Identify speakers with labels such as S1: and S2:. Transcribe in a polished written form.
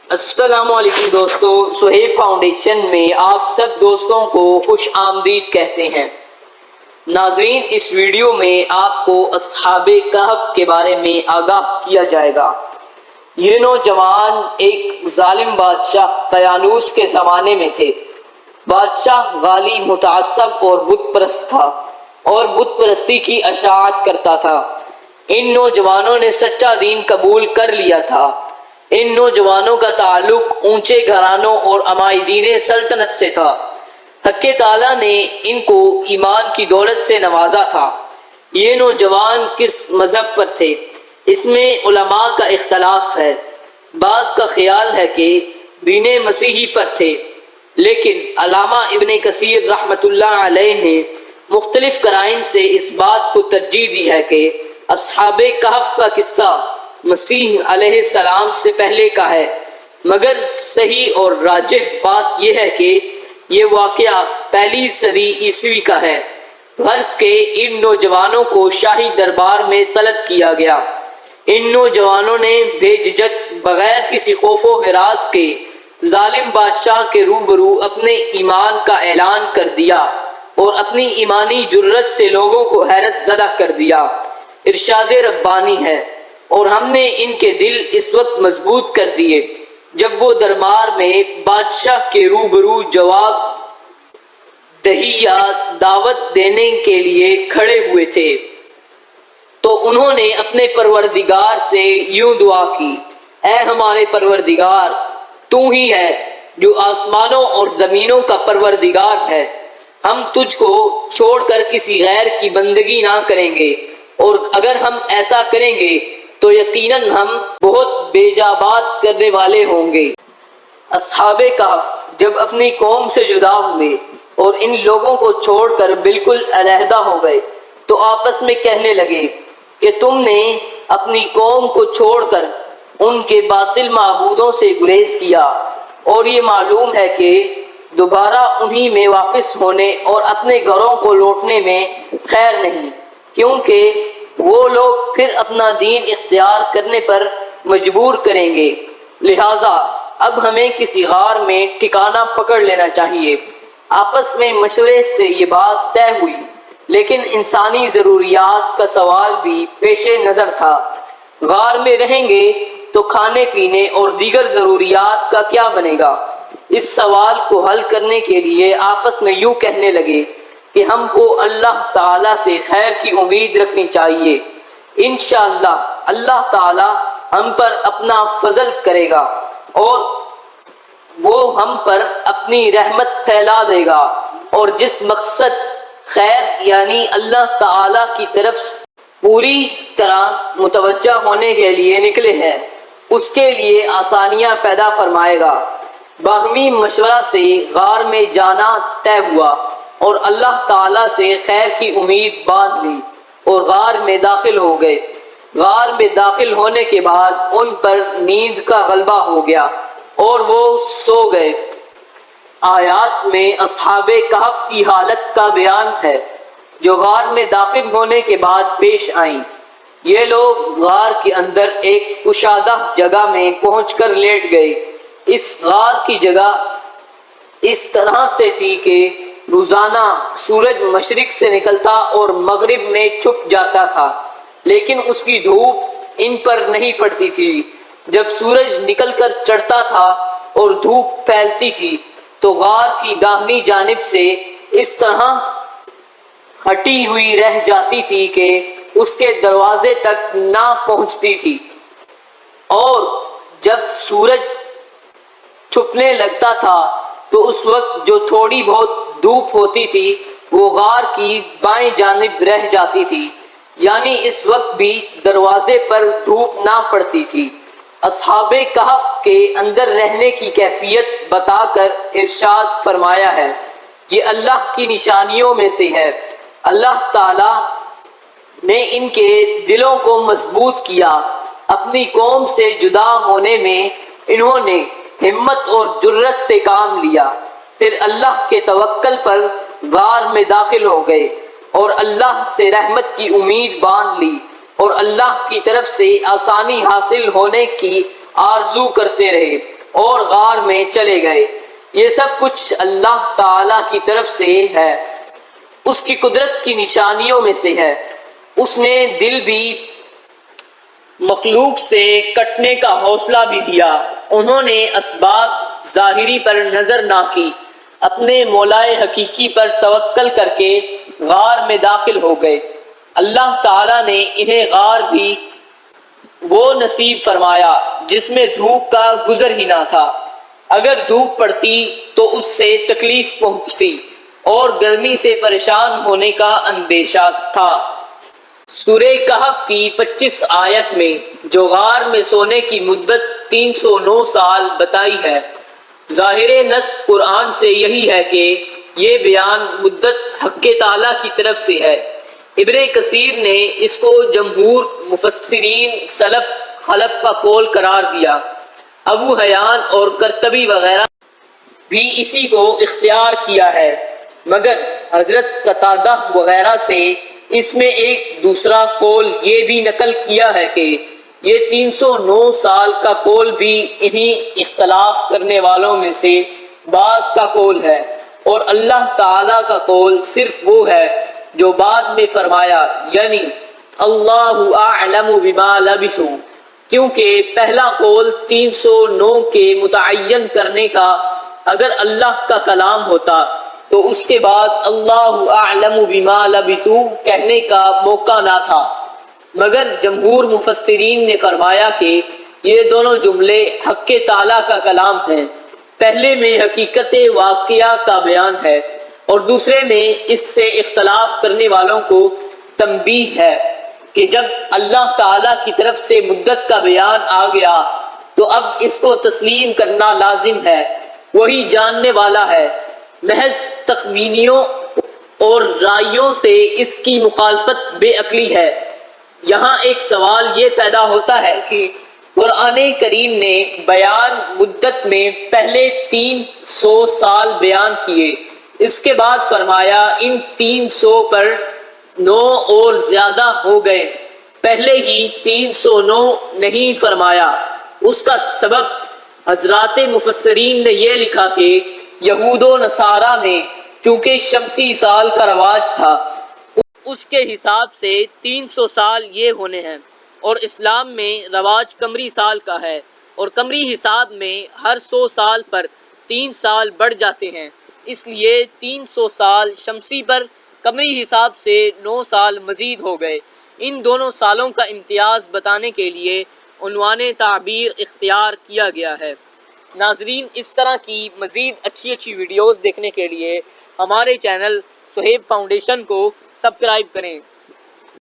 S1: السلام علیکم دوستوں، سہیب فاؤنڈیشن میں آپ سب دوستوں کو خوش آمدید کہتے ہیں۔ ناظرین، اس ویڈیو میں آپ کو اصحاب کہف کے بارے میں آگاہ کیا جائے گا۔ یہ نوجوان ایک ظالم بادشاہ قیانوس کے زمانے میں تھے۔ بادشاہ غالی متعصب اور بت پرست تھا اور بت پرستی کی اشاعت کرتا تھا۔ ان نوجوانوں نے سچا دین قبول کر لیا تھا۔ ان نوجوانوں کا تعلق اونچے گھرانوں اور عمائدین سلطنت سے تھا۔ حق تعالیٰ نے ان کو ایمان کی دولت سے نوازا تھا۔ یہ نوجوان کس مذہب پر تھے، اس میں علماء کا اختلاف ہے۔ بعض کا خیال ہے کہ دین مسیحی پر تھے، لیکن علامہ ابن کثیر رحمۃ اللہ علیہ نے مختلف قرائن سے اس بات کو ترجیح دی ہے کہ اصحاب کہف کا قصہ مسیح علیہ السلام سے پہلے کا ہے، مگر صحیح اور راجح بات یہ ہے کہ یہ واقعہ پہلی صدی عیسوی کا ہے۔ غرض کہ ان نوجوانوں کو شاہی دربار میں طلب کیا گیا۔ ان نوجوانوں نے بے جھجک بغیر کسی خوف و ہراس کے ظالم بادشاہ کے روبرو اپنے ایمان کا اعلان کر دیا اور اپنی ایمانی جرت سے لوگوں کو حیرت زدہ کر دیا۔ ارشاد ربانی ہے، اور ہم نے ان کے دل اس وقت مضبوط کر دیے جب وہ دربار میں بادشاہ کے روبرو جواب دہی یا دعوت دینے کے لیے کھڑے ہوئے تھے، تو انہوں نے اپنے پروردگار سے یوں دعا کی: اے ہمارے پروردگار، تو ہی ہے جو آسمانوں اور زمینوں کا پروردگار ہے۔ ہم تجھ کو چھوڑ کر کسی غیر کی بندگی نہ کریں گے، اور اگر ہم ایسا کریں گے تو یقیناً ہم بہت بیجا بات کرنے والے ہوں گے۔ اصحاب کہف جب اپنی قوم سے جدا ہوئے اور ان لوگوں کو چھوڑ کر بالکل علیحدہ ہو گئے تو آپس میں کہنے لگے کہ تم نے اپنی قوم کو چھوڑ کر ان کے باطل معبودوں سے گریز کیا، اور یہ معلوم ہے کہ دوبارہ انہی میں واپس ہونے اور اپنے گھروں کو لوٹنے میں خیر نہیں، کیونکہ وہ لوگ پھر اپنا دین اختیار کرنے پر مجبور کریں گے۔ لہٰذا اب ہمیں کسی غار میں ٹھکانہ پکڑ لینا چاہیے۔ آپس میں مشورے سے یہ بات طے ہوئی، لیکن انسانی ضروریات کا سوال بھی پیش نظر تھا۔ غار میں رہیں گے تو کھانے پینے اور دیگر ضروریات کا کیا بنے گا؟ اس سوال کو حل کرنے کے لیے آپس میں یوں کہنے لگے کہ ہم کو اللہ تعالیٰ سے خیر کی امید رکھنی چاہیے۔ انشاءاللہ اللہ تعالیٰ ہم پر اپنا فضل کرے گا اور وہ ہم پر اپنی رحمت پھیلا دے گا، اور جس مقصد خیر یعنی اللہ تعالیٰ کی طرف پوری طرح متوجہ ہونے کے لیے نکلے ہیں، اس کے لیے آسانیاں پیدا فرمائے گا۔ باہمی مشورہ سے غار میں جانا طے ہوا اور اللہ تعالیٰ سے خیر کی امید باندھ لی اور غار میں داخل ہو گئے۔ غار میں داخل ہونے کے بعد ان پر نیند کا غلبہ ہو گیا اور وہ سو گئے۔ آیات میں اصحاب کہف کی حالت کا بیان ہے جو غار میں داخل ہونے کے بعد پیش آئیں۔ یہ لوگ غار کے اندر ایک کشادہ جگہ میں پہنچ کر لیٹ گئے۔ اس غار کی جگہ اس طرح سے تھی کہ روزانہ سورج مشرق سے نکلتا اور مغرب میں چھپ جاتا تھا، لیکن اس کی دھوپ ان پر نہیں پڑتی تھی۔ جب سورج نکل کر چڑھتا تھا اور دھوپ پھیلتی تھی تو غار کی داہنی جانب سے اس طرح ہٹی ہوئی رہ جاتی تھی کہ اس کے دروازے تک نہ پہنچتی تھی، اور جب سورج چھپنے لگتا تھا تو اس وقت جو تھوڑی بہت دھوپ ہوتی تھی وہ غار کی بائیں جانب رہ جاتی تھی، یعنی اس وقت بھی دروازے پر دھوپ نہ پڑتی تھی۔ اصحاب کہف کے اندر رہنے کی کیفیت بتا کر ارشاد فرمایا ہے، یہ اللہ کی نشانیوں میں سے ہے۔ اللہ تعالی نے ان کے دلوں کو مضبوط کیا۔ اپنی قوم سے جدا ہونے میں انہوں نے ہمت اور جرت سے کام لیا، پھر اللہ کے توکل پر غار میں داخل ہو گئے اور اللہ سے رحمت کی امید باندھ لی اور اللہ کی طرف سے آسانی حاصل ہونے کی آرزو کرتے رہے۔ اور غار میں چلے گئے۔ یہ سب کچھ اللہ تعالیٰ کی طرف سے ہے، اس کی قدرت کی نشانیوں میں سے ہے۔ اس نے دل بھی مخلوق سے کٹنے کا حوصلہ بھی دیا۔ انہوں نے اسباب ظاہری پر نظر نہ کی، اپنے مولائے حقیقی پر توکل کر کے غار میں داخل ہو گئے۔ اللہ تعالیٰ نے انہیں غار بھی وہ نصیب فرمایا جس میں دھوپ کا گزر ہی نہ تھا۔ اگر دھوپ پڑتی تو اس سے تکلیف پہنچتی اور گرمی سے پریشان ہونے کا اندیشہ تھا۔ سورہ کہف کی 25 آیت میں جو غار میں سونے کی مدت 309 سال بتائی ہے، ظاہر نص قرآن سے یہی ہے کہ یہ بیان مدت حق تعالیٰ کی طرف سے ہے۔ ابن کثیر نے اس کو جمہور مفسرین سلف خلف کا قول قرار دیا۔ ابو حیان اور قرطبی وغیرہ بھی اسی کو اختیار کیا ہے، مگر حضرت قتادہ وغیرہ سے اس میں ایک دوسرا قول یہ بھی نقل کیا ہے کہ یہ 309 سال کا قول بھی انہی اختلاف کرنے والوں میں سے بعض کا قول ہے، اور اللہ تعالیٰ کا قول صرف وہ ہے جو بعد میں فرمایا، یعنی اللہ اعلم بما لبثوا، کیونکہ پہلا قول 309 کے متعین کرنے کا اگر اللہ کا کلام ہوتا تو اس کے بعد اللہ اعلم بما لبثوا کہنے کا موقع نہ تھا، مگر جمہور مفسرین نے فرمایا کہ یہ دونوں جملے حق تعالیٰ کا کلام ہیں۔ پہلے میں حقیقت واقعہ کا بیان ہے اور دوسرے میں اس سے اختلاف کرنے والوں کو تنبیہ ہے کہ جب اللہ تعالیٰ کی طرف سے مدت کا بیان آ گیا تو اب اس کو تسلیم کرنا لازم ہے، وہی جاننے والا ہے۔ محض تخمینیوں اور رائیوں سے اس کی مخالفت بے عقلی ہے۔ یہاں ایک سوال یہ پیدا ہوتا ہے کہ قرآن کریم نے بیان مدت میں پہلے 300 سال بیان کیے، اس کے بعد فرمایا ان 300 پر 9 اور زیادہ ہو گئے، پہلے ہی 309 نہیں فرمایا۔ اس کا سبب حضرات مفسرین نے یہ لکھا کہ یہود و نصارہ میں چونکہ شمسی سال کا رواج تھا، اس کے حساب سے 300 سال یہ ہونے ہیں، اور اسلام میں رواج قمری سال کا ہے، اور قمری حساب میں ہر 100 سال پر 3 سال بڑھ جاتے ہیں، اس لیے 300 سال شمسی پر قمری حساب سے 9 سال مزید ہو گئے۔ ان دونوں سالوں کا امتیاز بتانے کے لیے عنوان تعبیر اختیار کیا گیا ہے۔ ناظرین، اس طرح کی مزید اچھی ویڈیوز دیکھنے کے لیے ہمارے چینل صہیب فاؤنڈیشن کو سبسکرائب کریں۔